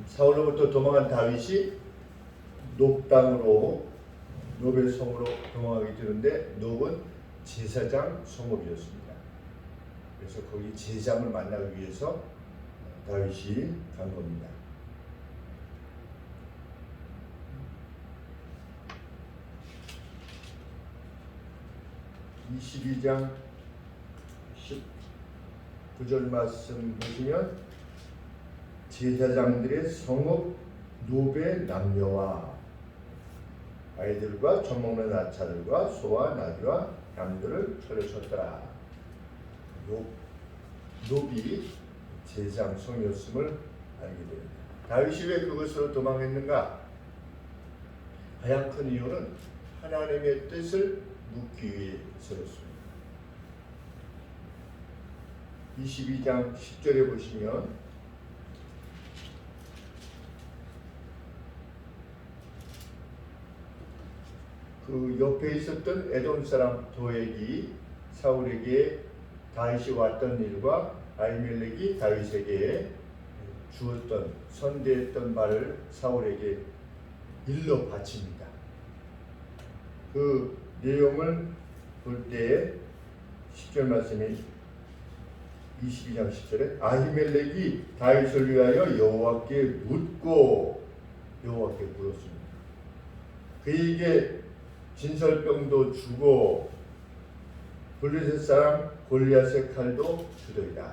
사울로부터 도망한 다윗이 높 땅으로 노벨 성으로 도망하게 되는데 높은 제사장 성읍이었습니다. 그래서 거기 제사장을 만나기 위해서 다윗이 간 겁니다. 22장 19절 말씀 보시면 제사장들의 성읍 노베 남녀와 아이들과 젖먹는 나차들과 소와 나귀와 양들을 끌어쳤더라. 노비 제사장 성이었음을 알게 됩니다. 다윗이 왜 그것으로 도망했는가? 가장 큰 이유는 하나님의 뜻을 묻기 위해서였습니다. 22장 10절에 보시면 그 옆에 있었던 에돔 사람 도액이 사울에게 다윗이 왔던 일과 아히멜렉이 다윗에게 주었던 선대했던 말을 사울에게 일러 바칩니다. 그 내용을 볼 때 10절 말씀에 22장 10절에 아히멜렉이 다윗을 위하여 여호와께 묻고 여호와께 물었습니다. 그에게 진설병도 주고 블레셋 사람 골리앗의 칼도 주더이다.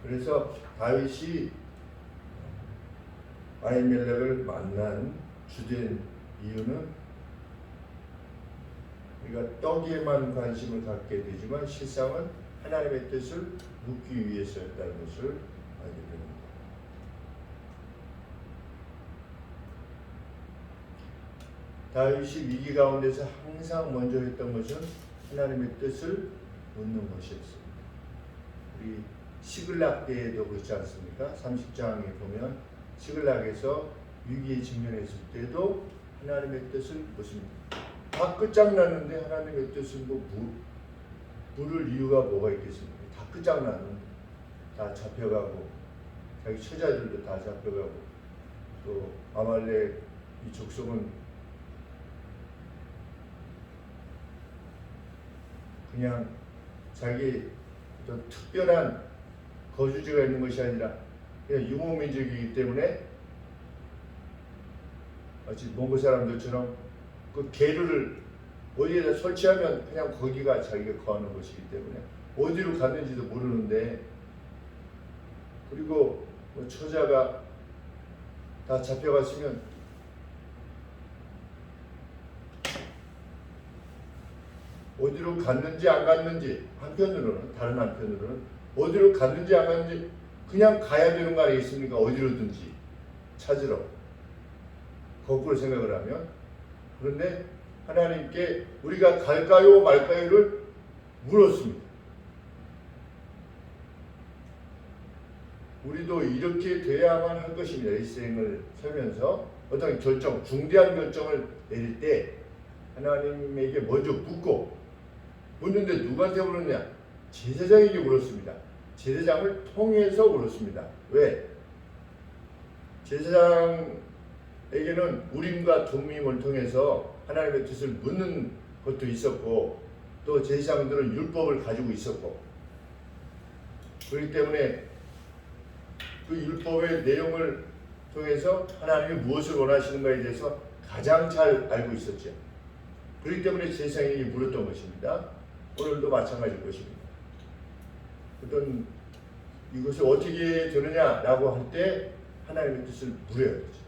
그래서 다윗이 아히멜렉을 만난 주된 이유는 우리가 떡에만 관심을 갖게 되지만 실상은 하나님의 뜻을 묻기 위해서였다는 것을 알게 됩니다. 다윗이 위기 가운데서 항상 먼저 했던 것은 하나님의 뜻을 묻는 것이었습니다. 우리 시글락 때에도 그렇지 않습니까? 30장에 보면 시글락에서 위기에 직면했을 때도 하나님의 뜻을 묻습니다. 다 끝장났는데 하나님의 뜻을 물을 이유가 뭐가 있겠습니까? 다 끝장났는데 다 잡혀가고 자기 처자들도 다 잡혀가고 또 아말렉 이 족속은 그냥 자기 어떤 특별한 거주지가 있는 것이 아니라 그냥 유목민족이기 때문에 마치 몽골 사람들처럼 그 계류를 어디에다 설치하면 그냥 거기가 자기가 거하는 곳이기 때문에 어디로 갔는지도 모르는데 그리고 뭐 처자가 다 잡혀갔으면 어디로 갔는지 안 갔는지 한편으로는 다른 한편으로는 어디로 갔는지 안 갔는지 그냥 가야 되는 거 아니겠습니까? 어디로든지 찾으러 거꾸로 생각을 하면 그런데 하나님께 우리가 갈까요 말까요를 물었습니다. 우리도 이렇게 돼야만 할 것입니다. 이 생을 살면서 어떤 결정, 중대한 결정을 내릴 때 하나님에게 먼저 묻는데 누구한테 물었냐? 제사장에게 물었습니다. 제사장을 통해서 물었습니다. 왜? 제사장에게는 우림과 둠밈을 통해서 하나님의 뜻을 묻는 것도 있었고 또 제사장들은 율법을 가지고 있었고 그렇기 때문에 그 율법의 내용을 통해서 하나님이 무엇을 원하시는가에 대해서 가장 잘 알고 있었죠. 그렇기 때문에 제사장에게 물었던 것입니다. 오늘도 마찬가지일 것입니다. 어떤 이것을 어떻게 되느냐라고 할 때 하나님의 뜻을 물어야 되죠.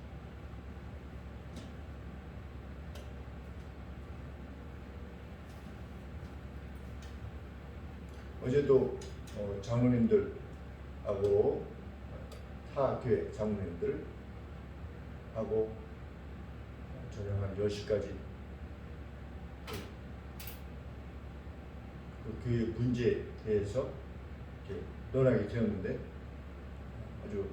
어제도 장로님들하고 타 교회 장로님들하고 저녁 한 10시까지 그 교회 문제에 대해서 이렇게 논하게 되었는데 아주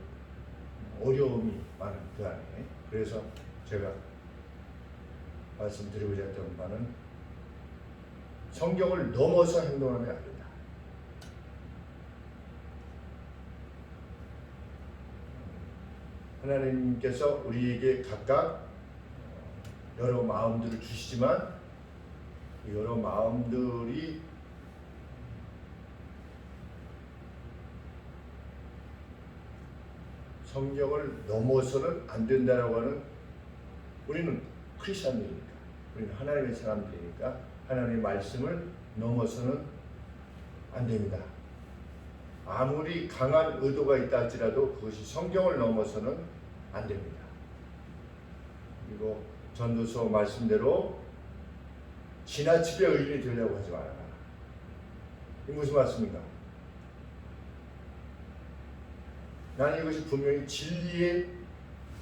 어려움이 많은 그 안에 그래서 제가 말씀드리고자 했던 바는 성경을 넘어서 행동하면 안 된다. 하나님께서 우리에게 각각 여러 마음들을 주시지만 여러 마음들이 성경을 넘어서는 안 된다라고 하는, 우리는 크리스천이니까, 우리는 하나님의 사람들이니까 하나님의 말씀을 넘어서는 안 됩니다. 아무리 강한 의도가 있다 할지라도 그것이 성경을 넘어서는 안 됩니다. 그리고 전도서 말씀대로 지나치게 의인이 되려고 하지 말아라. 이 무슨 말씀입니까? 나는 이것이 분명히 진리의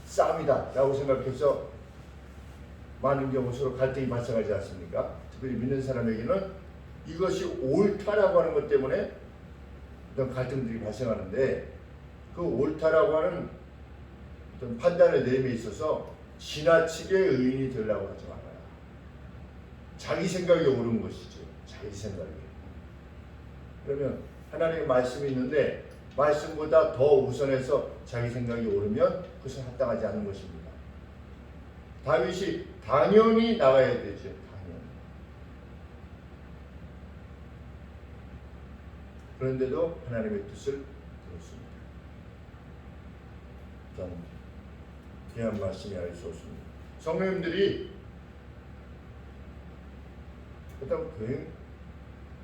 싸움이다 라고 생각해서 많은 경우 서로 갈등이 발생하지 않습니까? 특별히 믿는 사람에게는 이것이 옳다라고 하는 것 때문에 어떤 갈등들이 발생하는데, 그 옳다라고 하는 어떤 판단의 내용에 있어서 지나치게 의인이 되려고 하지 말아요. 자기 생각이 옳은 것이죠. 자기 생각이. 그러면 하나님의 말씀이 있는데 말씀보다 더 우선해서 자기 생각이 옳으면 그것은 합당하지 않는 것입니다. 다윗이 당연히 나가야 되죠. 당연히. 그런데도 하나님의 뜻을 들었습니다. 참 귀한 말씀이 알 수 없습니다. 성도님들이 어떤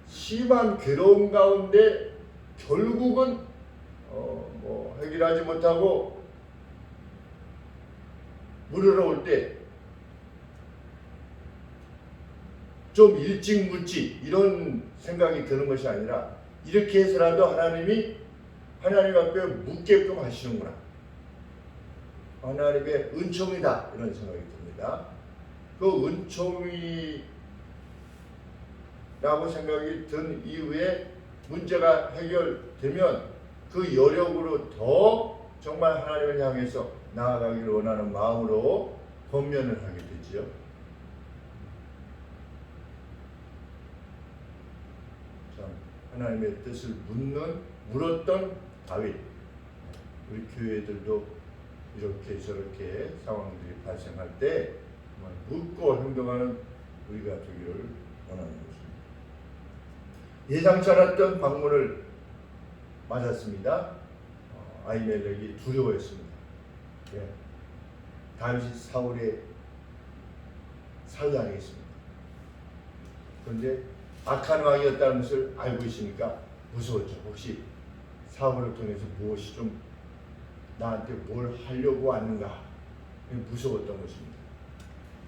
심한 괴로움 가운데 결국은 해결하지 못하고 물으러 올 때 좀 일찍 묻지 이런 생각이 드는 것이 아니라, 이렇게 해서라도 하나님 앞에 묻게끔 하시는구나, 하나님의 은총이다, 이런 생각이 듭니다. 그 은총이라고 생각이 든 이후에 문제가 해결되면 그 여력으로 더 정말 하나님을 향해서 나아가기를 원하는 마음으로 권면을 하게 되지요. 참 하나님의 뜻을 물었던 다윗, 우리 교회들도 이렇게 저렇게 상황들이 발생할 때 묻고 행동하는 우리가 되기를 원하는 것입니다. 예상치 않았던 방문을 맞았습니다. 아히멜렉이 두려워했습니다. 예. 다윗이 사울의 사위 아니겠습니까? 그런데 악한 왕이었다는 것을 알고 있으니까 무서웠죠. 혹시 사울을 통해서 무엇이 좀 나한테 뭘 하려고 왔는가, 무서웠던 것입니다.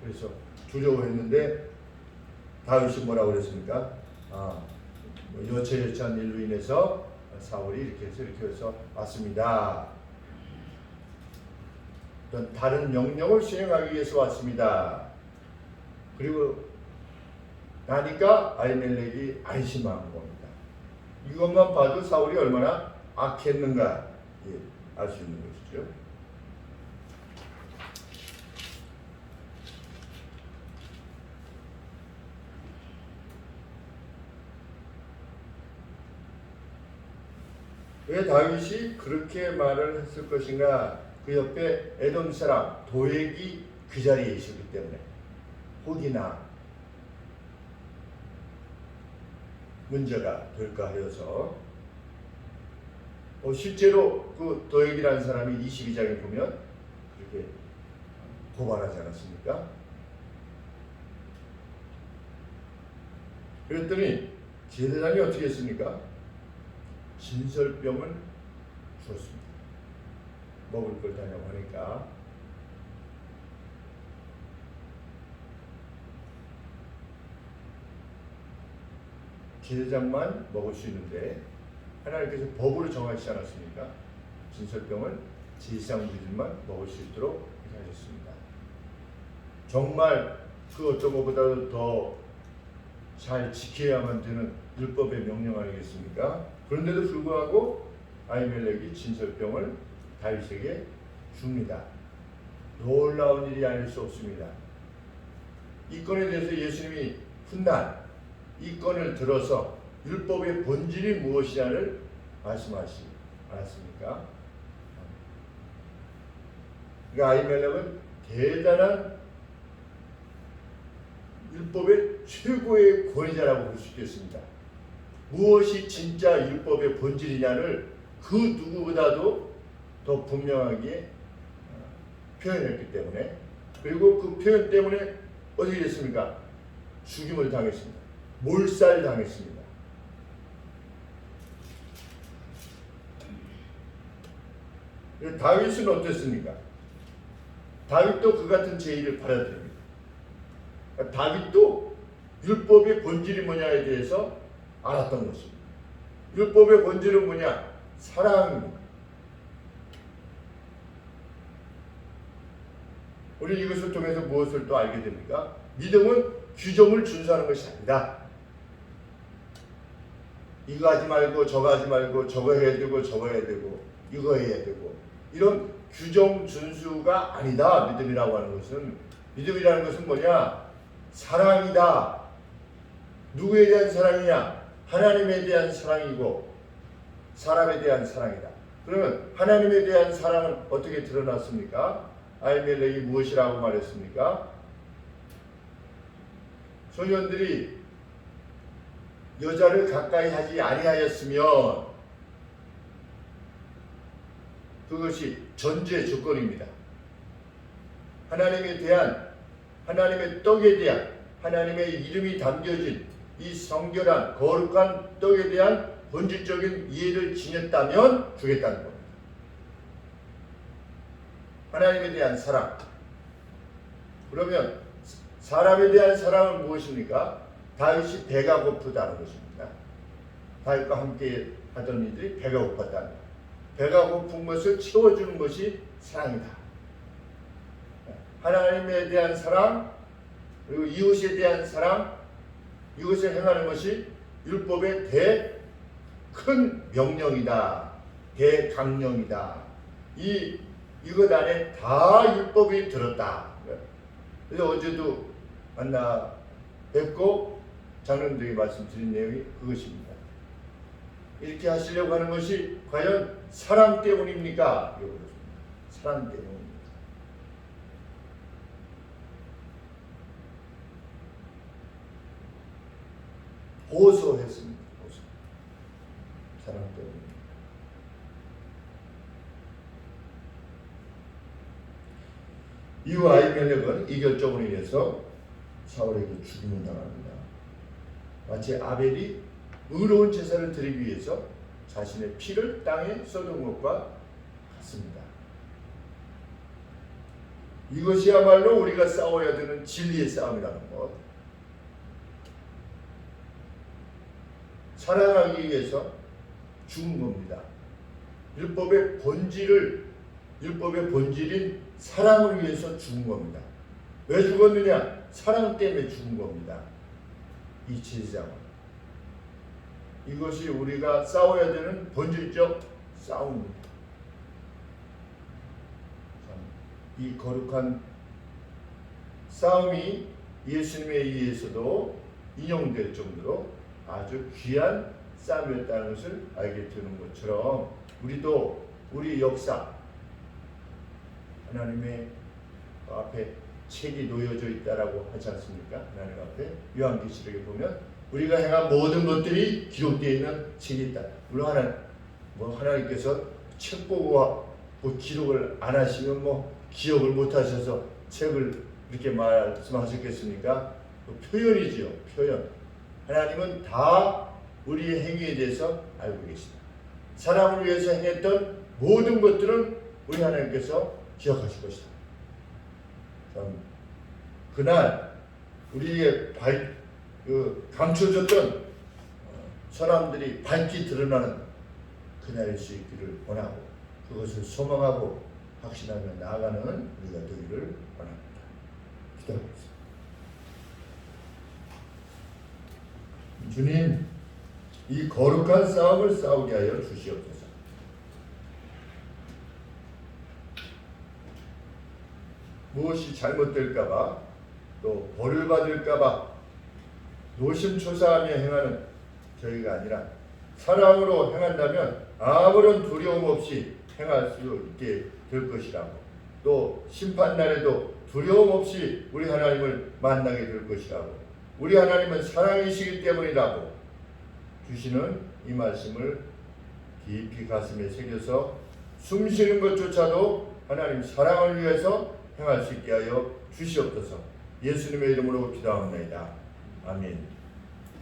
그래서 두려워했는데 다윗이 뭐라고 그랬습니까? 여차여차한 일로 인해서 사울이 이렇게 해서 왔습니다. 어떤 다른 명령을 수행하기 위해서 왔습니다. 그리고 나니까 아히멜렉이 안심한 겁니다. 이것만 봐도 사울이 얼마나 악했는가 알 수 있는 것이죠. 왜 다윗이 그렇게 말을 했을 것인가? 그 옆에 에돔 사람 도액이 그 자리에 있었기 때문에 혹이나 문제가 될까 하여서, 실제로 그 도액이라는 사람이 22장에 보면 그렇게 고발하지 않았습니까? 그랬더니 제사장이 어떻게 했습니까? 진설병을 주었습니다. 먹을 걸 달라고 하니까. 제사장만 먹을 수 있는데 하나님께서 법으로 정하시지 않았습니까? 진설병을 제사장들만 먹을 수 있도록 하셨습니다. 정말 그 어떤 것보다도 더 잘 지켜야만 되는 율법의 명령 아니겠습니까? 그런데도 불구하고 아히멜렉이 진설병을 다윗에게 줍니다. 놀라운 일이 아닐 수 없습니다. 이 건에 대해서 예수님이 훗날 이 건을 들어서 율법의 본질이 무엇이냐를 말씀하시지 않았습니까? 그러니까 아히멜렉은 대단한 율법의 최고의 권위자라고 볼 수 있겠습니다. 무엇이 진짜 율법의 본질이냐를 그 누구보다도 더 분명하게 표현했기 때문에, 그리고 그 표현 때문에 어떻게 됐습니까? 죽임을 당했습니다. 몰살당했습니다. 다윗은 어땠습니까? 다윗도 그 같은 제의를 받아들입니다. 다윗도 율법의 본질이 뭐냐에 대해서 알았던 것입니다. 율법의 본질은 뭐냐? 사랑입니다. 우리 이것을 통해서 무엇을 또 알게 됩니까? 믿음은 규정을 준수하는 것이 아니다. 이거 하지 말고 저거 하지 말고 저거 해야 되고 저거 해야 되고 이거 해야 되고 이런 규정 준수가 아니다. 믿음이라고 하는 것은, 믿음이라는 것은 뭐냐? 사랑이다. 누구에 대한 사랑이냐? 하나님에 대한 사랑이고 사람에 대한 사랑이다. 그러면 하나님에 대한 사랑은 어떻게 드러났습니까? 아히멜렉이 무엇이라고 말했습니까? 소년들이 여자를 가까이 하지 아니하였으면 그것이 전제 조건입니다. 하나님에 대한, 하나님의 떡에 대한, 하나님의 이름이 담겨진 이 성결한 거룩한 떡에 대한 본질적인 이해를 지녔다면 주겠다는 겁니다. 하나님에 대한 사랑. 그러면 사람에 대한 사랑은 무엇입니까? 다윗이 배가 고프다는 것입니다. 다윗과 함께 하던 이들이 배가 고팠다는 것. 배가 고픈 것을 채워주는 것이 사랑이다. 하나님에 대한 사랑, 그리고 이웃에 대한 사랑, 이것을 행하는 것이 율법의 큰 명령이다. 대강령이다. 이것 안에 다 율법이 들었다. 그래서 어제도 만나 뵙고 장로님들에게 말씀드린 내용이 그것입니다. 이렇게 하시려고 하는 것이 과연 사랑 때문입니까? 사랑 때문입니다. 호소했습니다. 호소. 사랑 때문입니다. 이후 아히멜렉은 이 결정으로 인해서 사울에게 죽임을 당합니다. 마치 아벨이 의로운 제사를 드리기 위해서 자신의 피를 땅에 쏟은 것과 같습니다. 이것이야말로 우리가 싸워야 되는 진리의 싸움이라는 것. 사랑하기 위해서 죽은 겁니다. 율법의 본질인 사랑을 위해서 죽은 겁니다. 왜 죽었느냐? 사랑 때문에 죽은 겁니다. 이 제사장은. 이것이 우리가 싸워야 되는 본질적 싸움입니다. 이 거룩한 싸움이 예수님에 의해서도 인용될 정도로 아주 귀한 싸움이었다는 것을 알게 되는 것처럼, 우리도 우리 역사, 하나님의 앞에 책이 놓여져 있다라고 하지 않습니까? 하나님 앞에 요한계시록에 보면 우리가 행한 모든 것들이 기록되어 있는 책이 있다. 물론 하나님께서 책 보고 기록을 안 하시면 기억을 못 하셔서 책을 이렇게 말씀하셨겠습니까? 표현이지요. 표현. 하나님은 다 우리의 행위에 대해서 알고 계시다. 사람을 위해서 행했던 모든 것들은 우리 하나님께서 기억하실 것이다. 그날 우리의 감춰졌던 사람들이 밝히 드러나는 그날일 수 있기를 원하고, 그것을 소망하고 확신하며 나아가는 우리가 되기를 원합니다. 기도하겠습니다. 주님, 이 거룩한 싸움을 싸우게 하여 주시옵소서. 무엇이 잘못될까봐, 또 벌을 받을까봐 노심초사하며 행하는 저희가 아니라 사랑으로 행한다면 아무런 두려움 없이 행할 수 있게 될 것이라고, 또 심판날에도 두려움 없이 우리 하나님을 만나게 될 것이라고, 우리 하나님은 사랑이시기 때문이라고 주시는 이 말씀을 깊이 가슴에 새겨서 숨쉬는 것조차도 하나님 사랑을 위해서 행할 수 있게 하여 주시옵소서. 예수님의 이름으로 기도합니다. 아멘.